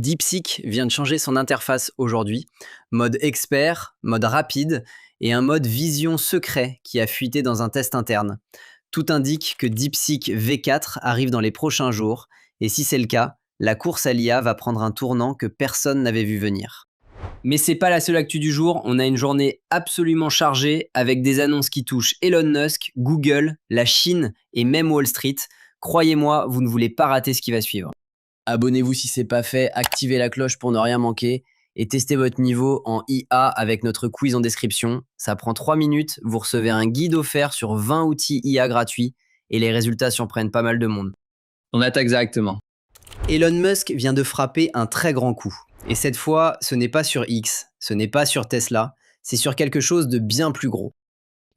DeepSeek vient de changer son interface aujourd'hui. Mode expert, mode rapide et un mode vision secret qui a fuité dans un test interne. Tout indique que DeepSeek V4 arrive dans les prochains jours et si c'est le cas, la course à l'IA va prendre un tournant que personne n'avait vu venir. Mais c'est pas la seule actu du jour, on a une journée absolument chargée avec des annonces qui touchent Elon Musk, Google, la Chine et même Wall Street. Croyez-moi, vous ne voulez pas rater ce qui va suivre. Abonnez-vous si c'est pas fait, activez la cloche pour ne rien manquer et testez votre niveau en IA avec notre quiz en description. Ça prend 3 minutes, vous recevez un guide offert sur 20 outils IA gratuits et les résultats surprennent pas mal de monde. On attaque directement. Elon Musk vient de frapper un très grand coup. Et cette fois, ce n'est pas sur X, ce n'est pas sur Tesla, c'est sur quelque chose de bien plus gros.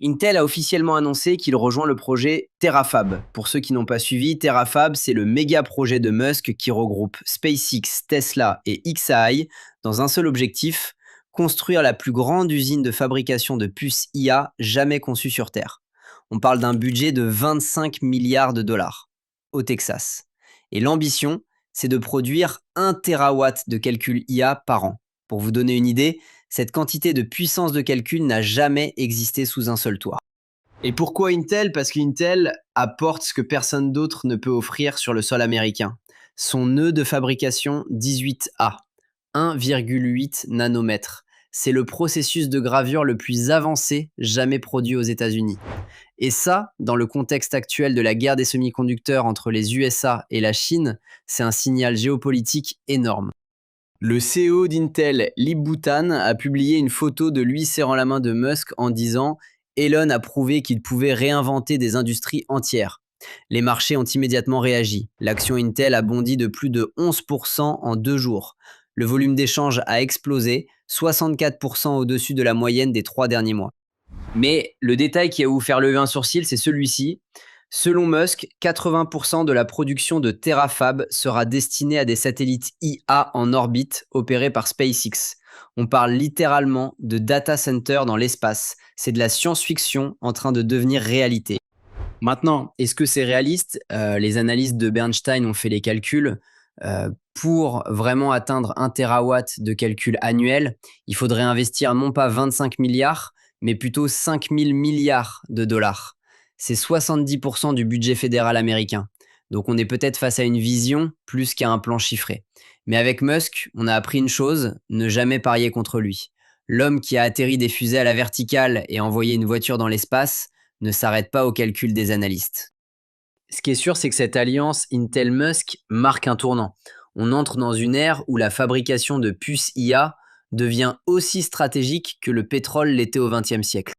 Intel a officiellement annoncé qu'il rejoint le projet Terafab. Pour ceux qui n'ont pas suivi, Terafab, c'est le méga projet de Musk qui regroupe SpaceX, Tesla et xAI dans un seul objectif, construire la plus grande usine de fabrication de puces IA jamais conçue sur Terre. On parle d'un budget de 25 milliards de dollars au Texas. Et l'ambition, c'est de produire 1 terawatt de calcul IA par an. Pour vous donner une idée, cette quantité de puissance de calcul n'a jamais existé sous un seul toit. Et pourquoi Intel ? Parce qu'Intel apporte ce que personne d'autre ne peut offrir sur le sol américain. Son nœud de fabrication 18A, 1,8 nanomètres. C'est le processus de gravure le plus avancé jamais produit aux États-Unis. Et ça, dans le contexte actuel de la guerre des semi-conducteurs entre les USA et la Chine, c'est un signal géopolitique énorme. Le CEO d'Intel, Lip Bhutan, a publié une photo de lui serrant la main de Musk en disant « Elon a prouvé qu'il pouvait réinventer des industries entières ». Les marchés ont immédiatement réagi. L'action Intel a bondi de plus de 11% en 2 jours. Le volume d'échange a explosé, 64% au-dessus de la moyenne des 3 derniers mois. Mais le détail qui a vous faire lever un sourcil, c'est celui-ci. Selon Musk, 80% de la production de Terafab sera destinée à des satellites IA en orbite opérés par SpaceX. On parle littéralement de data center dans l'espace. C'est de la science-fiction en train de devenir réalité. Maintenant, est-ce que c'est réaliste ? Les analystes de Bernstein ont fait les calculs. Pour vraiment atteindre 1 terawatt de calcul annuel, il faudrait investir non pas 25 milliards, mais plutôt 5 000 milliards de dollars. C'est 70% du budget fédéral américain. Donc on est peut-être face à une vision plus qu'à un plan chiffré. Mais avec Musk, on a appris une chose, ne jamais parier contre lui. L'homme qui a atterri des fusées à la verticale et envoyé une voiture dans l'espace ne s'arrête pas au calcul des analystes. Ce qui est sûr, c'est que cette alliance Intel-Musk marque un tournant. On entre dans une ère où la fabrication de puces IA devient aussi stratégique que le pétrole l'était au XXe siècle.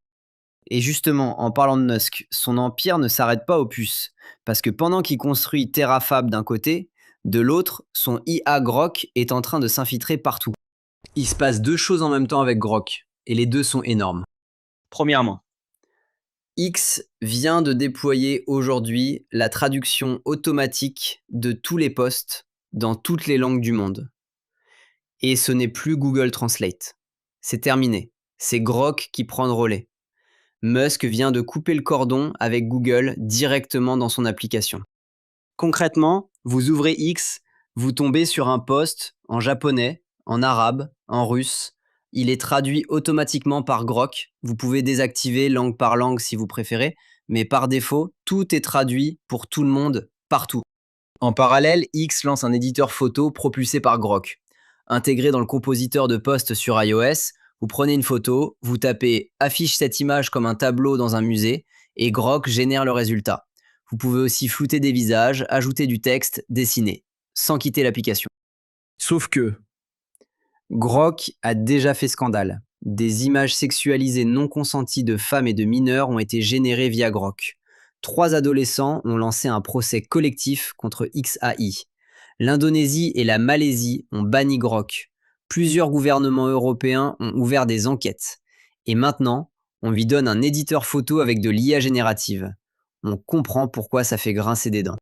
Et justement, en parlant de Musk, son empire ne s'arrête pas aux puces. Parce que pendant qu'il construit Terafab d'un côté, de l'autre, son IA Grok est en train de s'infiltrer partout. Il se passe 2 choses en même temps avec Grok, et les 2 sont énormes. Premièrement, X vient de déployer aujourd'hui la traduction automatique de tous les posts dans toutes les langues du monde. Et ce n'est plus Google Translate. C'est terminé. C'est Grok qui prend le relais. Musk vient de couper le cordon avec Google directement dans son application. Concrètement, vous ouvrez X, vous tombez sur un post en japonais, en arabe, en russe. Il est traduit automatiquement par Grok. Vous pouvez désactiver langue par langue si vous préférez, mais par défaut, tout est traduit pour tout le monde, partout. En parallèle, X lance un éditeur photo propulsé par Grok. Intégré dans le compositeur de posts sur iOS, vous prenez une photo, vous tapez « Affiche cette image comme un tableau dans un musée » et Grok génère le résultat. Vous pouvez aussi flouter des visages, ajouter du texte, dessiner, sans quitter l'application. Sauf que Grok a déjà fait scandale. Des images sexualisées non consenties de femmes et de mineurs ont été générées via Grok. 3 adolescents ont lancé un procès collectif contre xAI. L'Indonésie et la Malaisie ont banni Grok. Plusieurs gouvernements européens ont ouvert des enquêtes. Et maintenant, on lui donne un éditeur photo avec de l'IA générative. On comprend pourquoi ça fait grincer des dents.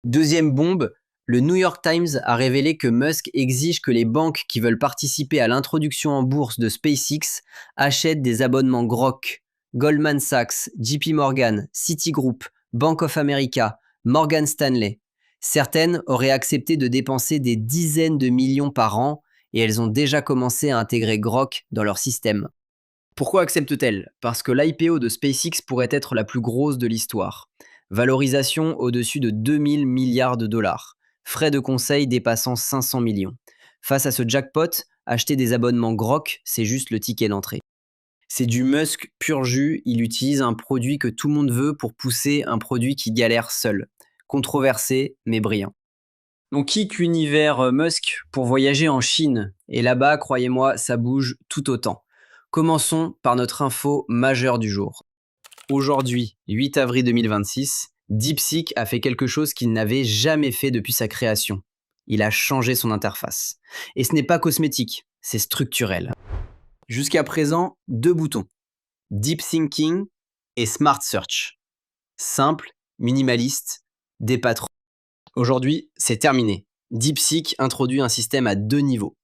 Deuxième bombe, le New York Times a révélé que Musk exige que les banques qui veulent participer à l'introduction en bourse de SpaceX achètent des abonnements Grok. Goldman Sachs, JP Morgan, Citigroup, Bank of America, Morgan Stanley. Certaines auraient accepté de dépenser des dizaines de millions par an et elles ont déjà commencé à intégrer Grok dans leur système. Pourquoi acceptent-elles? Parce que l'IPO de SpaceX pourrait être la plus grosse de l'histoire. Valorisation au-dessus de 2000 milliards de dollars. Frais de conseil dépassant 500 millions. Face à ce jackpot, acheter des abonnements Grok, c'est juste le ticket d'entrée. C'est du Musk pur jus, il utilise un produit que tout le monde veut pour pousser un produit qui galère seul. Controversé, mais brillant. On kick l'univers Musk pour voyager en Chine. Et là-bas, croyez-moi, ça bouge tout autant. Commençons par notre info majeure du jour. Aujourd'hui, 8 avril 2026, DeepSeek a fait quelque chose qu'il n'avait jamais fait depuis sa création. Il a changé son interface. Et ce n'est pas cosmétique, c'est structurel. Jusqu'à présent, 2 boutons. Deep Thinking et Smart Search. Simple, minimaliste, des patrons. Aujourd'hui, c'est terminé. DeepSeek introduit un système à 2 niveaux.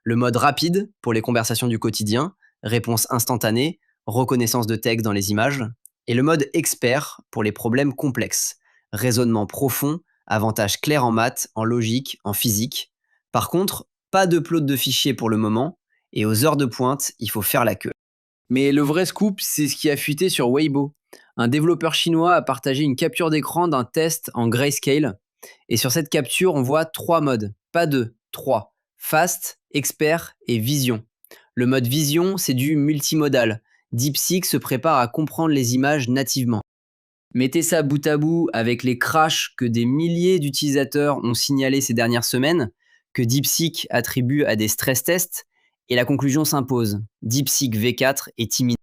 Le mode rapide pour les conversations du quotidien, réponse instantanée, reconnaissance de texte dans les images, et le mode expert pour les problèmes complexes, raisonnement profond, avantages clairs en maths, en logique, en physique. Par contre, pas d'upload de fichiers pour le moment, et aux heures de pointe, il faut faire la queue. Mais le vrai scoop, c'est ce qui a fuité sur Weibo. Un développeur chinois a partagé une capture d'écran d'un test en grayscale, et sur cette capture, on voit 3 modes, pas 2, 3. Fast, expert et vision. Le mode vision, c'est du multimodal. DeepSeek se prépare à comprendre les images nativement. Mettez ça bout à bout avec les crashs que des milliers d'utilisateurs ont signalés ces dernières semaines, que DeepSeek attribue à des stress tests, et la conclusion s'impose. DeepSeek V4 est imminent.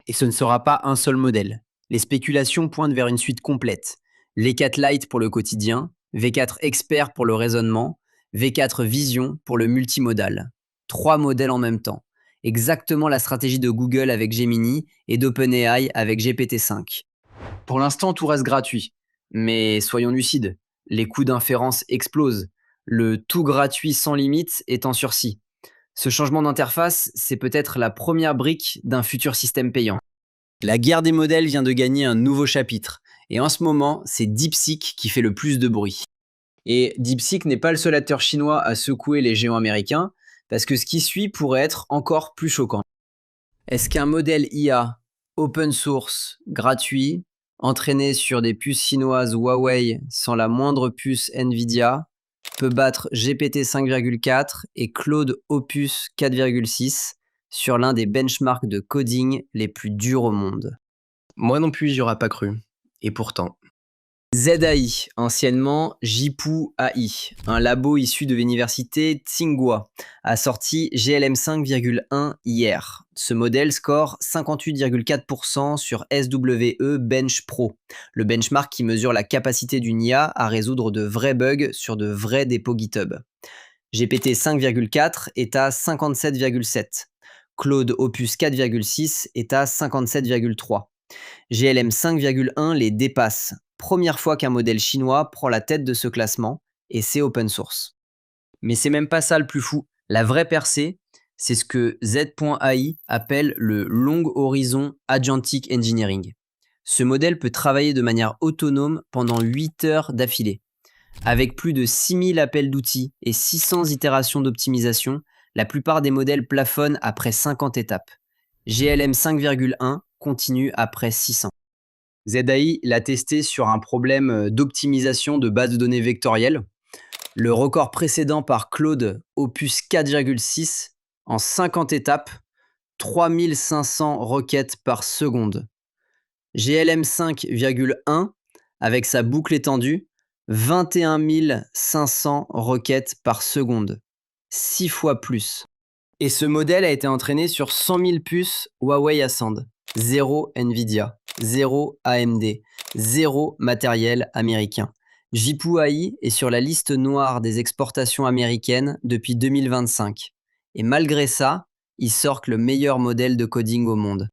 Et ce ne sera pas un seul modèle. Les spéculations pointent vers une suite complète. V4 Lite pour le quotidien, V4 Expert pour le raisonnement, V4 Vision pour le multimodal. 3 modèles en même temps. Exactement la stratégie de Google avec Gemini et d'OpenAI avec GPT-5. Pour l'instant, tout reste gratuit. Mais soyons lucides, les coûts d'inférence explosent. Le tout gratuit sans limite est en sursis. Ce changement d'interface, c'est peut-être la première brique d'un futur système payant. La guerre des modèles vient de gagner un nouveau chapitre. Et en ce moment, c'est DeepSeek qui fait le plus de bruit. Et DeepSeek n'est pas le seul acteur chinois à secouer les géants américains, parce que ce qui suit pourrait être encore plus choquant. Est-ce qu'un modèle IA open source, gratuit, entraîné sur des puces chinoises Huawei sans la moindre puce Nvidia, peut battre GPT 5,4 et Claude Opus 4,6 sur l'un des benchmarks de coding les plus durs au monde? Moi non plus, j'y aurais pas cru. Et pourtant. ZAI, anciennement Jipu AI, un labo issu de l'université Tsinghua, a sorti GLM 5,1 hier. Ce modèle score 58,4% sur SWE Bench Pro, le benchmark qui mesure la capacité d'une IA à résoudre de vrais bugs sur de vrais dépôts GitHub. GPT 5,4 est à 57,7. Claude Opus 4,6 est à 57,3. GLM 5,1 les dépasse. Première fois qu'un modèle chinois prend la tête de ce classement, et c'est open source. Mais c'est même pas ça le plus fou. La vraie percée, c'est ce que Z.ai appelle le Long Horizon Agentic Engineering. Ce modèle peut travailler de manière autonome pendant 8 heures d'affilée. Avec plus de 6000 appels d'outils et 600 itérations d'optimisation, la plupart des modèles plafonnent après 50 étapes. GLM 5,1 continue après 600. ZAI l'a testé sur un problème d'optimisation de base de données vectorielles. Le record précédent par Claude Opus 4,6 en 50 étapes, 3500 requêtes par seconde. GLM 5,1 avec sa boucle étendue, 21 500 requêtes par seconde. 6 fois plus. Et ce modèle a été entraîné sur 100 000 puces Huawei Ascend. 0 Nvidia, 0 AMD, 0 matériel américain. Jipu AI est sur la liste noire des exportations américaines depuis 2025. Et malgré ça, ils sortent le meilleur modèle de coding au monde.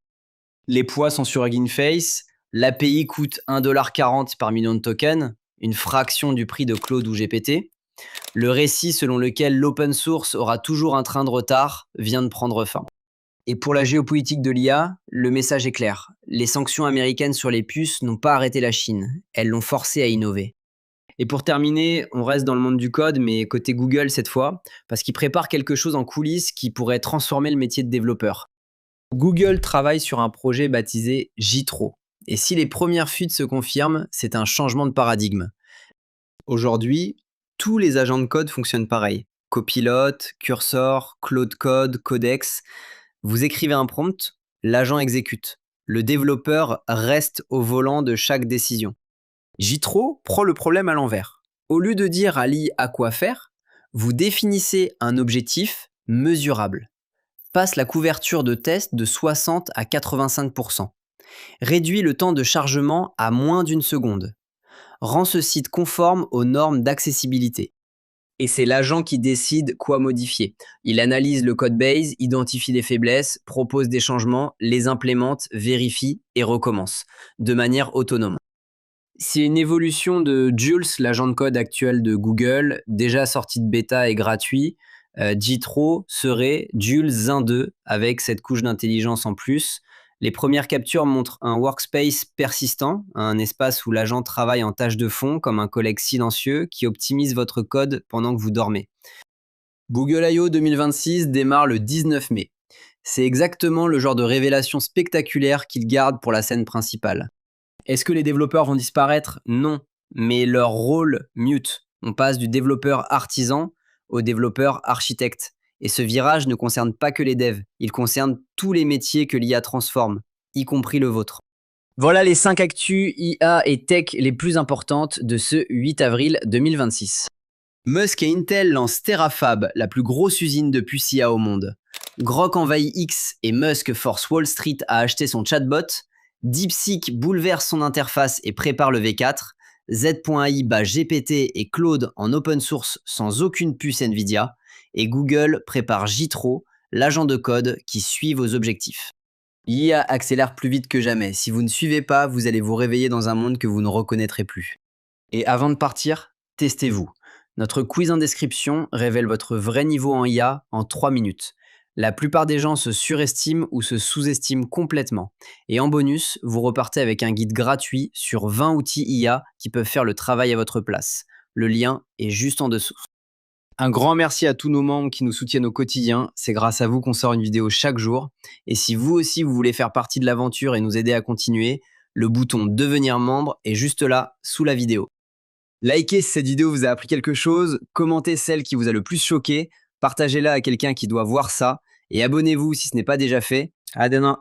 Les poids sont sur Hugging Face, l'API coûte 1,40$ par million de tokens, une fraction du prix de Claude ou GPT. Le récit selon lequel l'open source aura toujours un train de retard vient de prendre fin. Et pour la géopolitique de l'IA, le message est clair. Les sanctions américaines sur les puces n'ont pas arrêté la Chine, elles l'ont forcé à innover. Et pour terminer, on reste dans le monde du code, mais côté Google cette fois, parce qu'ils préparent quelque chose en coulisses qui pourrait transformer le métier de développeur. Google travaille sur un projet baptisé JITRO. Et si les premières fuites se confirment, c'est un changement de paradigme. Aujourd'hui, tous les agents de code fonctionnent pareil. Copilot, Cursor, Claude Code, Codex. Vous écrivez un prompt, l'agent exécute. Le développeur reste au volant de chaque décision. JITRO prend le problème à l'envers. Au lieu de dire à l'IA à quoi faire, vous définissez un objectif mesurable. Passe la couverture de test de 60 à 85%. Réduit le temps de chargement à moins d'une seconde. Rend ce site conforme aux normes d'accessibilité. Et c'est l'agent qui décide quoi modifier. Il analyse le code base, identifie des faiblesses, propose des changements, les implémente, vérifie et recommence, de manière autonome. C'est une évolution de Jules, l'agent de code actuel de Google, déjà sorti de bêta et gratuit. JITRO serait Jules 1.2 avec cette couche d'intelligence en plus. Les premières captures montrent un workspace persistant, un espace où l'agent travaille en tâche de fond comme un collègue silencieux qui optimise votre code pendant que vous dormez. Google I.O. 2026 démarre le 19 mai. C'est exactement le genre de révélation spectaculaire qu'ils gardent pour la scène principale. Est-ce que les développeurs vont disparaître? Non, mais leur rôle mute. On passe du développeur artisan au développeur architecte. Et ce virage ne concerne pas que les devs, il concerne tous les métiers que l'IA transforme, y compris le vôtre. Voilà les 5 actus IA et tech les plus importantes de ce 8 avril 2026. Musk et Intel lancent Terafab, la plus grosse usine de puces IA au monde. Grok envahit X et Musk force Wall Street à acheter son chatbot. DeepSeek bouleverse son interface et prépare le V4. Z.ai bat GPT et Claude en open source sans aucune puce Nvidia. Et Google prépare JITRO, l'agent de code qui suit vos objectifs. L'IA accélère plus vite que jamais. Si vous ne suivez pas, vous allez vous réveiller dans un monde que vous ne reconnaîtrez plus. Et avant de partir, testez-vous. Notre quiz en description révèle votre vrai niveau en IA en 3 minutes. La plupart des gens se surestiment ou se sous-estiment complètement. Et en bonus, vous repartez avec un guide gratuit sur 20 outils IA qui peuvent faire le travail à votre place. Le lien est juste en dessous. Un grand merci à tous nos membres qui nous soutiennent au quotidien. C'est grâce à vous qu'on sort une vidéo chaque jour. Et si vous aussi vous voulez faire partie de l'aventure et nous aider à continuer, le bouton devenir membre est juste là, sous la vidéo. Likez si cette vidéo vous a appris quelque chose, commentez celle qui vous a le plus choqué, partagez-la à quelqu'un qui doit voir ça et abonnez-vous si ce n'est pas déjà fait. À demain.